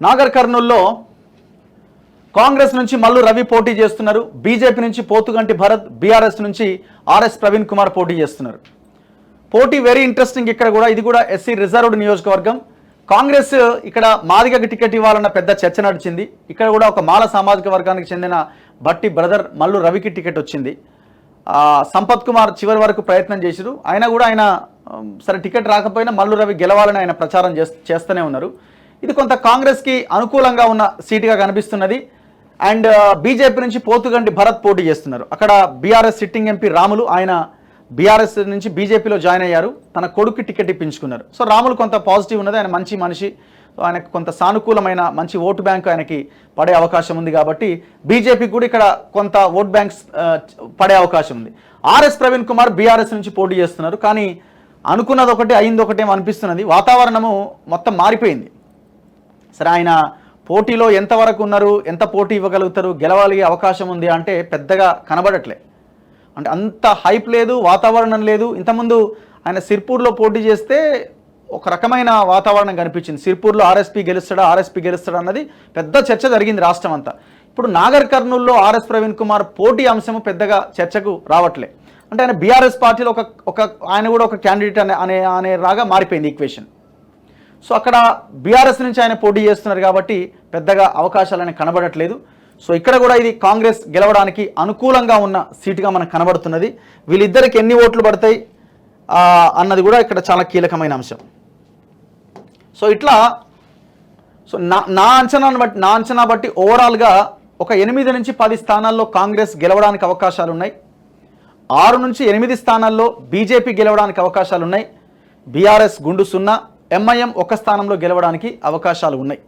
నాగర్ కర్నూల్లో కాంగ్రెస్ నుంచి మల్లు రవి పోటీ చేస్తున్నారు. బీజేపీ నుంచి పోతుగంటి భరత్, బీఆర్ఎస్ నుంచి ఆర్ఎస్ ప్రవీణ్ కుమార్ పోటీ చేస్తున్నారు. పోటీ వెరీ ఇంట్రెస్టింగ్. ఇక్కడ కూడా ఇది కూడా ఎస్సీ రిజర్వ్డ్ నియోజకవర్గం. కాంగ్రెస్ ఇక్కడ మాదిగకి టికెట్ ఇవ్వాలన్న పెద్ద చర్చ నడిచింది. ఇక్కడ కూడా ఒక మాల సామాజిక వర్గానికి చెందిన బట్టి బ్రదర్ మల్లు రవికి టికెట్ వచ్చింది. సంపత్ కుమార్ చివరి వరకు ప్రయత్నం చేశారు. ఆయన కూడా సరే టికెట్ రాకపోయినా మల్లు రవి గెలవాలని ఆయన ప్రచారం చేస్తూనే ఉన్నారు. ఇది కొంత కాంగ్రెస్కి అనుకూలంగా ఉన్న సీటుగా కనిపిస్తున్నది. అండ్ బీజేపీ నుంచి పోతుగంటి భరత్ పోటీ చేస్తున్నారు. అక్కడ బీఆర్ఎస్ సిట్టింగ్ ఎంపీ రాములు, ఆయన బీఆర్ఎస్ నుంచి బీజేపీలో జాయిన్ అయ్యారు. తన కొడుకు టికెట్ ఇప్పించుకున్నారు. సో రాములు కొంత పాజిటివ్ ఉన్నది, ఆయన మంచి మనిషి, ఆయనకు కొంత సానుకూలమైన మంచి ఓటు బ్యాంకు ఆయనకి పడే అవకాశం ఉంది. కాబట్టి బీజేపీకి కూడా ఇక్కడ కొంత ఓట్ బ్యాంక్స్ పడే అవకాశం ఉంది. ఆర్ఎస్ ప్రవీణ్ కుమార్ బీఆర్ఎస్ నుంచి పోటీ చేస్తున్నారు. కానీ అనుకున్నది ఒకటి అయింది ఒకటేమో అనిపిస్తున్నది. వాతావరణము మొత్తం మారిపోయింది. సరే, ఆయన పోటీలో ఎంతవరకు ఉన్నారు, ఎంత పోటీ ఇవ్వగలుగుతారు, గెలవగలిగే అవకాశం ఉంది అంటే పెద్దగా కనబడట్లే. అంటే అంత హైప్ లేదు, వాతావరణం లేదు. ఇంతకుముందు ఆయన సిర్పూర్లో పోటీ చేస్తే ఒక రకమైన వాతావరణం కనిపించింది. సిర్పూర్లో ఆర్ఎస్పీ గెలుస్తాడా అన్నది పెద్ద చర్చ జరిగింది రాష్ట్రం అంతా. ఇప్పుడు నాగర్ కర్నూల్లో ఆర్ఎస్ ప్రవీణ్ కుమార్ పోటీ అంశము పెద్దగా చర్చకు రావట్లే. అంటే ఆయన బీఆర్ఎస్ పార్టీలో ఆయన కూడా ఒక క్యాండిడేట్ అనే రాగా మారిపోయింది ఈక్వేషన్. సో అక్కడ బీఆర్ఎస్ నుంచి ఆయన పోటీ చేస్తున్నారు కాబట్టి పెద్దగా అవకాశాలు ఆయన కనబడట్లేదు. సో ఇక్కడ కూడా ఇది కాంగ్రెస్ గెలవడానికి అనుకూలంగా ఉన్న సీటుగా మనకు కనబడుతున్నది. వీళ్ళిద్దరికి ఎన్ని ఓట్లు పడతాయి అన్నది కూడా ఇక్కడ చాలా కీలకమైన అంశం. సో ఇట్లా నా అంచనా బట్టి ఓవరాల్గా ఒక 8 నుంచి 10 స్థానాల్లో కాంగ్రెస్ గెలవడానికి అవకాశాలు ఉన్నాయి. 6 నుంచి 8 స్థానాల్లో బీజేపీ గెలవడానికి అవకాశాలు ఉన్నాయి. బీఆర్ఎస్ గుండు 0, ఎంఐఎం 1 స్థానంలో గెలవడానికి అవకాశాలు ఉన్నాయి.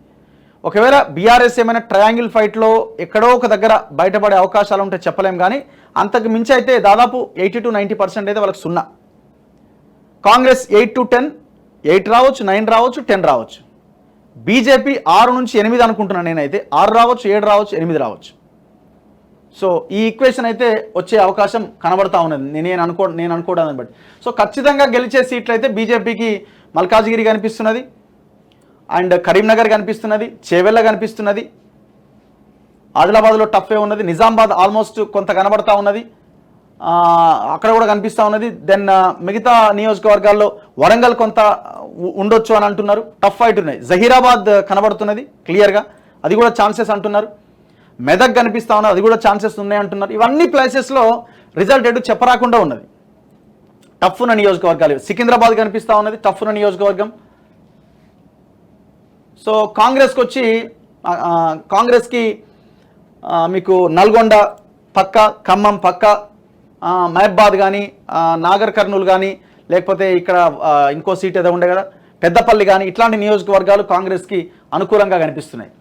ఒకవేళ బీఆర్ఎస్ ఏమైనా ట్రయాంగిల్ ఫైట్లో ఎక్కడో ఒక దగ్గర బయటపడే అవకాశాలు ఉంటే చెప్పలేం. కానీ అంతకు మించి అయితే దాదాపు 80 to 90% అయితే వాళ్ళకి 0. కాంగ్రెస్ 8 to 10, 8 రావచ్చు, 9 రావచ్చు, 10 రావచ్చు. బీజేపీ 6 నుంచి 8 అనుకుంటున్నాను నేనైతే. 6 రావచ్చు, 7 రావచ్చు, 8 రావచ్చు. సో ఈ ఈక్వేషన్ అయితే వచ్చే అవకాశం కనబడతా ఉన్నది నేను అనుకోవడాన్ని బట్టి. సో ఖచ్చితంగా గెలిచే సీట్లు అయితే బీజేపీకి మల్కాజ్గిరి కనిపిస్తున్నది, అండ్ కరీంనగర్ కనిపిస్తున్నది, చేవెళ్ళ కనిపిస్తున్నది, ఆదిలాబాద్లో టఫే ఉన్నది, నిజామాబాద్ ఆల్మోస్ట్ కొంత కనబడతా ఉన్నది, అక్కడ కూడా కనిపిస్తూ ఉన్నది. దెన్ మిగతా నియోజకవర్గాల్లో వరంగల్ కొంత ఉండొచ్చు అని అంటున్నారు. టఫ్ ఫైట్ ఉన్నాయి. జహీరాబాద్ కనబడుతున్నది క్లియర్గా, అది కూడా ఛాన్సెస్ అంటున్నారు. మెదక్ కనిపిస్తూ ఉన్నది, అది కూడా ఛాన్సెస్ ఉన్నాయి అంటున్నారు. ఇవన్నీ ప్లేసెస్లో రిజల్ట్ ఎటు చెప్పరాకుండా ఉన్నది. టఫ్ ఉన్న నియోజకవర్గాలు. సికింద్రాబాద్ కనిపిస్తూ ఉన్నది, టఫ్ ఉన్న నియోజకవర్గం. సో కాంగ్రెస్కి మీకు నల్గొండ పక్క, ఖమ్మం పక్క, మహబాద్ కానీ, నాగర్ కర్నూలు కానీ, లేకపోతే ఇక్కడ ఇంకో సీట్ ఏదో ఉండే కదా పెద్దపల్లి కానీ, ఇట్లాంటి నియోజకవర్గాలు కాంగ్రెస్కి అనుకూలంగా కనిపిస్తున్నాయి.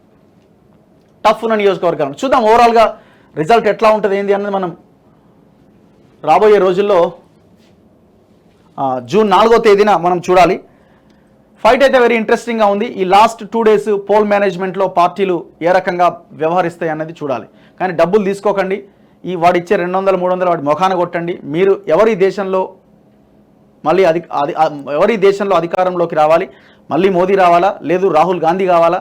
టఫ్ ఉన్న నియోజకవర్గాలు చూద్దాం. ఓవరాల్గా రిజల్ట్ ఎట్లా ఉంటుంది ఏంది అన్నది మనం రాబోయే రోజుల్లో జూన్ 4వ తేదీన మనం చూడాలి. ఫైట్ అయితే వెరీ ఇంట్రెస్టింగ్గా ఉంది. ఈ లాస్ట్ 2 days పోల్ మేనేజ్మెంట్లో పార్టీలు ఏ రకంగా వ్యవహరిస్తాయి అన్నది చూడాలి. కానీ డబ్బులు తీసుకోకండి. వాడిచ్చే 200, 300 వాడి మొఖాన కొట్టండి. మీరు ఎవరి దేశంలో అధికారంలోకి రావాలి, మళ్ళీ మోదీ రావాలా, లేదు రాహుల్ గాంధీ కావాలా,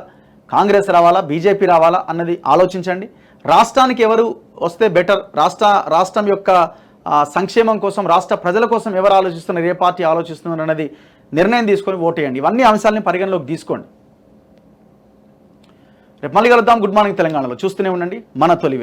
కాంగ్రెస్ రావాలా, బీజేపీ రావాలా అన్నది ఆలోచించండి. రాష్ట్రానికి ఎవరు వస్తే బెటర్, రాష్ట్రం యొక్క సంక్షేమం కోసం, రాష్ట్ర ప్రజల కోసం ఎవరు ఆలోచిస్తున్నారు, ఏ పార్టీ ఆలోచిస్తున్నారు అన్నది నిర్ణయం తీసుకొని ఓటేయండి. ఇవన్నీ అంశాలని పరిగణలోకి తీసుకోండి. రేపు మళ్ళీ కలుద్దాం. గుడ్ మార్నింగ్ తెలంగాణలో చూస్తూనే ఉండండి మన తొలి.